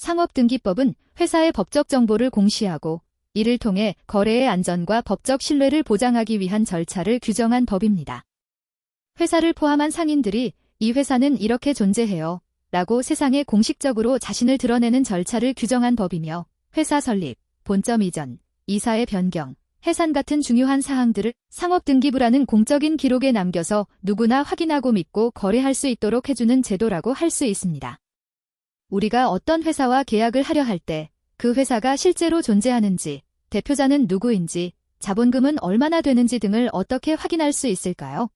상업등기법은 회사의 법적 정보를 공시하고 이를 통해 거래의 안전과 법적 신뢰를 보장하기 위한 절차를 규정한 법입니다. 회사를 포함한 상인들이 이 회사는 이렇게 존재해요 라고 세상에 공식적으로 자신을 드러내는 절차를 규정한 법이며 회사 설립, 본점 이전, 이사의 변경, 해산 같은 중요한 사항들을 상업등기부라는 공적인 기록에 남겨서 누구나 확인하고 믿고 거래할 수 있도록 해주는 제도라고 할 수 있습니다. 우리가 어떤 회사와 계약을 하려 할 때 그 회사가 실제로 존재하는지, 대표자는 누구인지, 자본금은 얼마나 되는지 등을 어떻게 확인할 수 있을까요?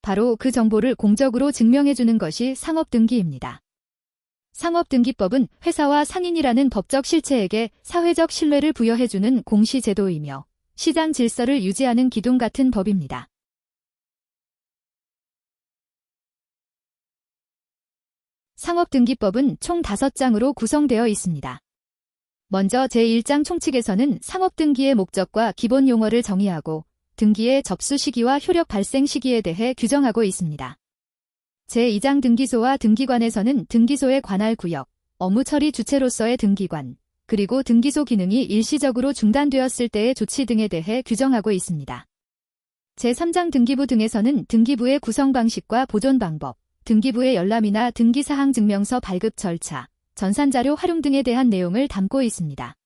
바로 그 정보를 공적으로 증명해주는 것이 상업등기입니다. 상업등기법은 회사와 상인이라는 법적 실체에게 사회적 신뢰를 부여해주는 공시제도이며 시장 질서를 유지하는 기둥 같은 법입니다. 상업등기법은 총 5장으로 구성되어 있습니다. 먼저 제1장 총칙에서는 상업등기의 목적과 기본 용어를 정의하고 등기의 접수 시기와 효력 발생 시기에 대해 규정하고 있습니다. 제2장 등기소와 등기관에서는 등기소의 관할 구역, 업무 처리 주체로서의 등기관, 그리고 등기소 기능이 일시적으로 중단되었을 때의 조치 등에 대해 규정하고 있습니다. 제3장 등기부 등에서는 등기부의 구성 방식과 보존 방법, 등기부의 열람이나 등기사항 증명서 발급 절차, 전산자료 활용 등에 대한 내용을 담고 있습니다.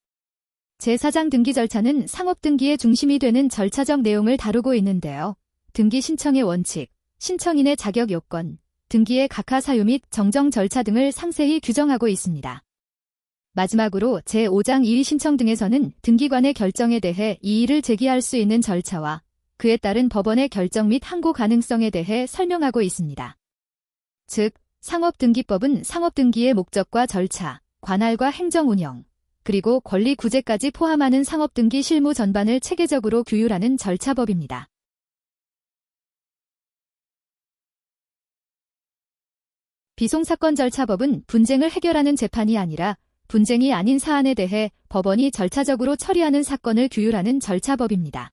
제4장 등기 절차는 상업등기의 중심이 되는 절차적 내용을 다루고 있는데요. 등기 신청의 원칙, 신청인의 자격 요건, 등기의 각하 사유 및 정정 절차 등을 상세히 규정하고 있습니다. 마지막으로 제5장 이의 신청 등에서는 등기관의 결정에 대해 이의를 제기할 수 있는 절차와 그에 따른 법원의 결정 및 항고 가능성에 대해 설명하고 있습니다. 즉, 상업등기법은 상업등기의 목적과 절차, 관할과 행정운영, 그리고 권리 구제까지 포함하는 상업등기 실무 전반을 체계적으로 규율하는 절차법입니다. 비송사건 절차법은 분쟁을 해결하는 재판이 아니라 분쟁이 아닌 사안에 대해 법원이 절차적으로 처리하는 사건을 규율하는 절차법입니다.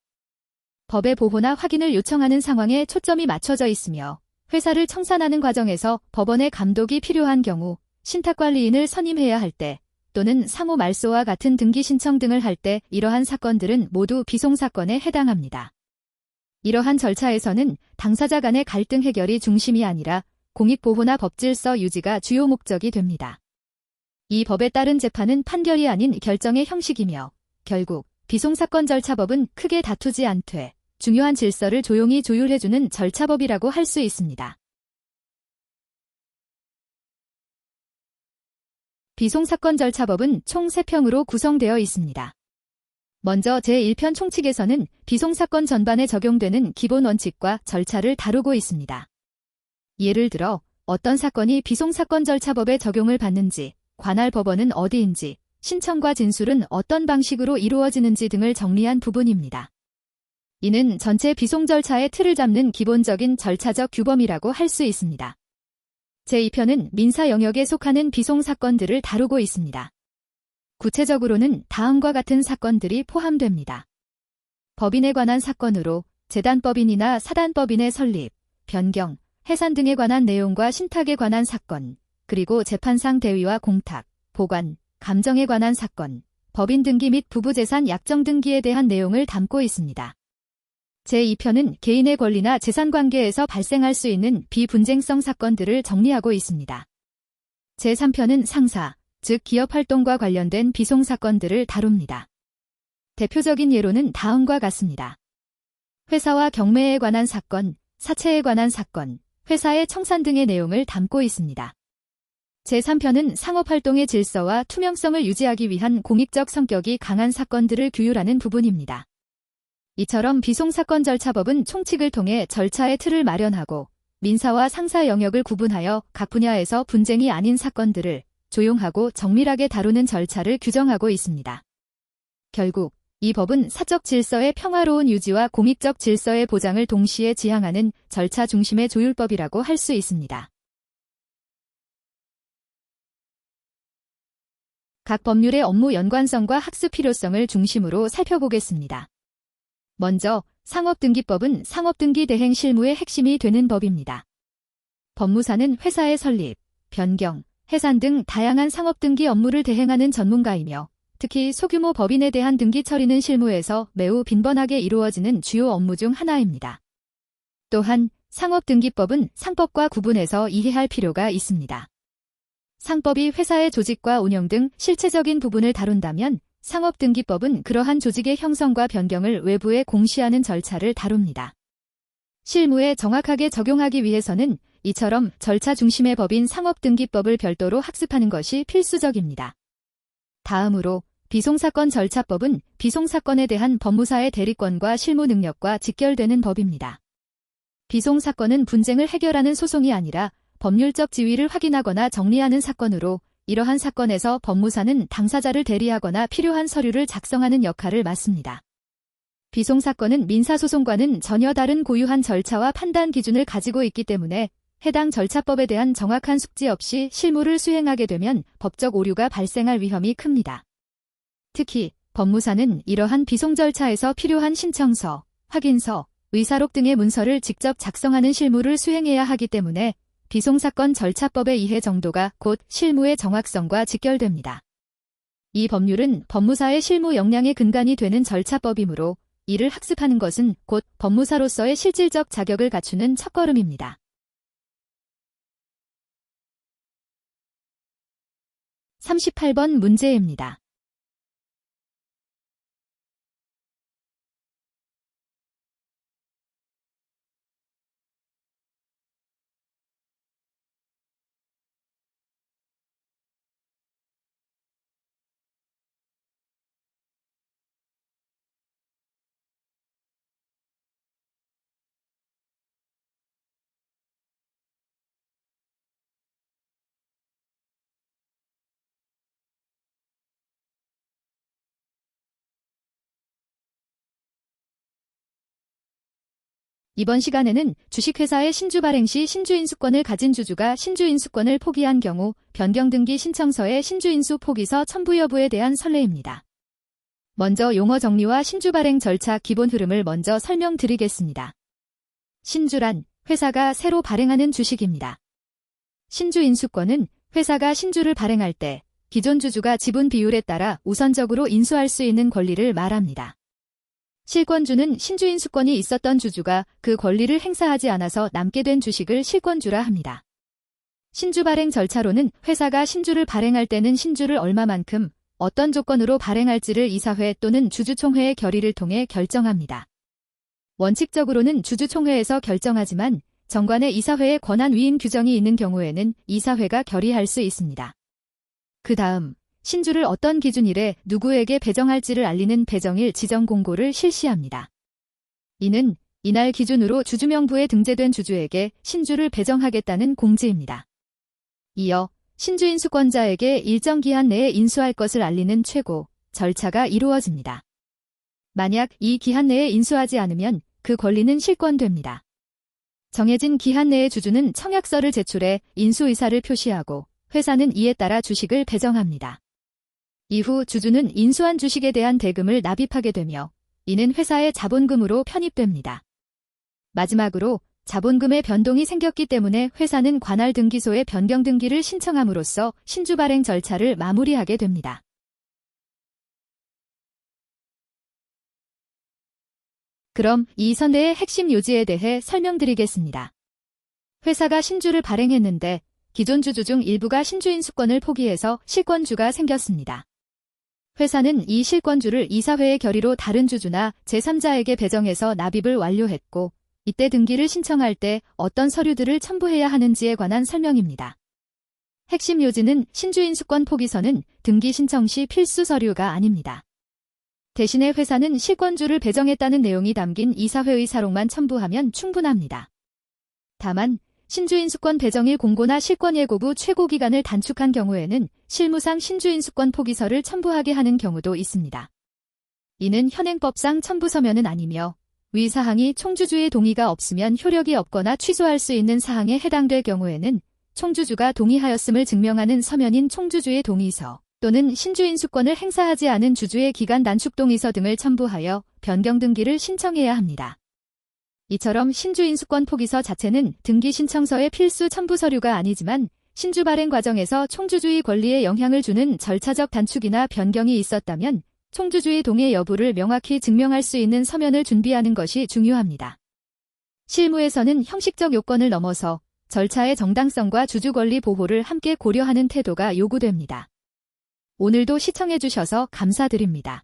법의 보호나 확인을 요청하는 상황에 초점이 맞춰져 있으며 회사를 청산하는 과정에서 법원의 감독이 필요한 경우 신탁관리인을 선임해야 할 때 또는 상호 말소와 같은 등기 신청 등을 할 때 이러한 사건들은 모두 비송사건에 해당합니다. 이러한 절차에서는 당사자 간의 갈등 해결이 중심이 아니라 공익보호나 법질서 유지가 주요 목적이 됩니다. 이 법에 따른 재판은 판결이 아닌 결정의 형식이며 결국 비송사건 절차법은 크게 다투지 않되 중요한 질서를 조용히 조율해주는 절차법이라고 할 수 있습니다. 비송사건 절차법은 총 3편으로 구성되어 있습니다. 먼저 제1편 총칙에서는 비송사건 전반에 적용되는 기본 원칙과 절차를 다루고 있습니다. 예를 들어 어떤 사건이 비송사건 절차법에 적용을 받는지, 관할 법원은 어디인지, 신청과 진술은 어떤 방식으로 이루어지는지 등을 정리한 부분입니다. 이는 전체 비송 절차의 틀을 잡는 기본적인 절차적 규범이라고 할 수 있습니다. 제2편은 민사 영역에 속하는 비송 사건들을 다루고 있습니다. 구체적으로는 다음과 같은 사건들이 포함됩니다. 법인에 관한 사건으로 재단법인이나 사단법인의 설립, 변경, 해산 등에 관한 내용과 신탁에 관한 사건, 그리고 재판상 대위와 공탁, 보관, 감정에 관한 사건, 법인 등기 및 부부재산 약정 등기에 대한 내용을 담고 있습니다. 제2편은 개인의 권리나 재산 관계에서 발생할 수 있는 비분쟁성 사건들을 정리하고 있습니다. 제3편은 상사, 즉 기업 활동과 관련된 비송 사건들을 다룹니다. 대표적인 예로는 다음과 같습니다. 회사와 경매에 관한 사건, 사채에 관한 사건, 회사의 청산 등의 내용을 담고 있습니다. 제3편은 상업활동의 질서와 투명성을 유지하기 위한 공익적 성격이 강한 사건들을 규율하는 부분입니다. 이처럼 비송사건 절차법은 총칙을 통해 절차의 틀을 마련하고 민사와 상사 영역을 구분하여 각 분야에서 분쟁이 아닌 사건들을 조용하고 정밀하게 다루는 절차를 규정하고 있습니다. 결국 이 법은 사적 질서의 평화로운 유지와 공익적 질서의 보장을 동시에 지향하는 절차 중심의 조율법이라고 할 수 있습니다. 각 법률의 업무 연관성과 학습 필요성을 중심으로 살펴보겠습니다. 먼저 상업등기법은 상업등기 대행 실무의 핵심이 되는 법입니다. 법무사는 회사의 설립, 변경, 해산 등 다양한 상업등기 업무를 대행하는 전문가이며 특히 소규모 법인에 대한 등기 처리는 실무에서 매우 빈번하게 이루어지는 주요 업무 중 하나입니다. 또한 상업등기법은 상법과 구분해서 이해할 필요가 있습니다. 상법이 회사의 조직과 운영 등 실체적인 부분을 다룬다면 상업등기법은 그러한 조직의 형성과 변경을 외부에 공시하는 절차를 다룹니다. 실무에 정확하게 적용하기 위해서는 이처럼 절차 중심의 법인 상업등기법을 별도로 학습하는 것이 필수적입니다. 다음으로 비송사건 절차법은 비송사건에 대한 법무사의 대리권과 실무 능력과 직결되는 법입니다. 비송사건은 분쟁을 해결하는 소송이 아니라 법률적 지위를 확인하거나 정리하는 사건으로 이러한 사건에서 법무사는 당사자를 대리하거나 필요한 서류를 작성하는 역할을 맡습니다. 비송사건은 민사소송과는 전혀 다른 고유한 절차와 판단 기준을 가지고 있기 때문에 해당 절차법에 대한 정확한 숙지 없이 실무를 수행하게 되면 법적 오류가 발생할 위험이 큽니다. 특히 법무사는 이러한 비송 절차에서 필요한 신청서, 확인서, 의사록 등의 문서를 직접 작성하는 실무를 수행해야 하기 때문에 비송사건 절차법의 이해 정도가 곧 실무의 정확성과 직결됩니다. 이 법률은 법무사의 실무 역량의 근간이 되는 절차법이므로 이를 학습하는 것은 곧 법무사로서의 실질적 자격을 갖추는 첫걸음입니다. 38번 문제입니다. 이번 시간에는 주식회사의 신주 발행 시 신주인수권을 가진 주주가 신주인수권을 포기한 경우 변경등기 신청서의 신주인수 포기서 첨부 여부에 대한 선례입니다. 먼저 용어 정리와 신주 발행 절차 기본 흐름을 먼저 설명드리겠습니다. 신주란 회사가 새로 발행하는 주식입니다. 신주인수권은 회사가 신주를 발행할 때 기존 주주가 지분 비율에 따라 우선적으로 인수할 수 있는 권리를 말합니다. 실권주는 신주인수권이 있었던 주주가 그 권리를 행사하지 않아서 남게 된 주식을 실권주라 합니다. 신주 발행 절차로는 회사가 신주를 발행할 때는 신주를 얼마만큼 어떤 조건으로 발행할지를 이사회 또는 주주총회의 결의를 통해 결정합니다. 원칙적으로는 주주총회에서 결정하지만 정관의 이사회의 권한 위임 규정이 있는 경우에는 이사회가 결의할 수 있습니다. 그 다음 신주를 어떤 기준일에 누구에게 배정할지를 알리는 배정일 지정 공고를 실시합니다. 이는 이날 기준으로 주주명부에 등재된 주주에게 신주를 배정하겠다는 공지입니다. 이어 신주인수권자에게 일정 기한 내에 인수할 것을 알리는 최고 절차가 이루어집니다. 만약 이 기한 내에 인수하지 않으면 그 권리는 실권됩니다. 정해진 기한 내에 주주는 청약서를 제출해 인수 의사를 표시하고 회사는 이에 따라 주식을 배정합니다. 이후 주주는 인수한 주식에 대한 대금을 납입하게 되며 이는 회사의 자본금으로 편입됩니다. 마지막으로 자본금의 변동이 생겼기 때문에 회사는 관할 등기소에 변경 등기를 신청함으로써 신주 발행 절차를 마무리하게 됩니다. 그럼 이 선례의 핵심 요지에 대해 설명드리겠습니다. 회사가 신주를 발행했는데 기존 주주 중 일부가 신주인수권을 포기해서 실권주가 생겼습니다. 회사는 이 실권주를 이사회의 결의로 다른 주주나 제3자에게 배정해서 납입을 완료했고 이때 등기를 신청할 때 어떤 서류들을 첨부해야 하는지에 관한 설명입니다. 핵심 요지는 신주인수권 포기서는 등기 신청 시 필수 서류가 아닙니다. 대신에 회사는 실권주를 배정했다는 내용이 담긴 이사회의 사록만 첨부하면 충분합니다. 다만 신주인수권 배정일 공고나 실권 예고부 최고 기간을 단축한 경우에는 실무상 신주인수권 포기서를 첨부하게 하는 경우도 있습니다. 이는 현행법상 첨부 서면은 아니며 위 사항이 총주주의 동의가 없으면 효력이 없거나 취소할 수 있는 사항에 해당될 경우에는 총주주가 동의하였음을 증명하는 서면인 총주주의 동의서 또는 신주인수권을 행사하지 않은 주주의 기간 단축 동의서 등을 첨부하여 변경 등기를 신청해야 합니다. 이처럼 신주인수권 포기서 자체는 등기 신청서의 필수 첨부 서류가 아니지만 신주 발행 과정에서 총주주의 권리에 영향을 주는 절차적 단축이나 변경이 있었다면 총주주의 동의 여부를 명확히 증명할 수 있는 서면을 준비하는 것이 중요합니다. 실무에서는 형식적 요건을 넘어서 절차의 정당성과 주주 권리 보호를 함께 고려하는 태도가 요구됩니다. 오늘도 시청해주셔서 감사드립니다.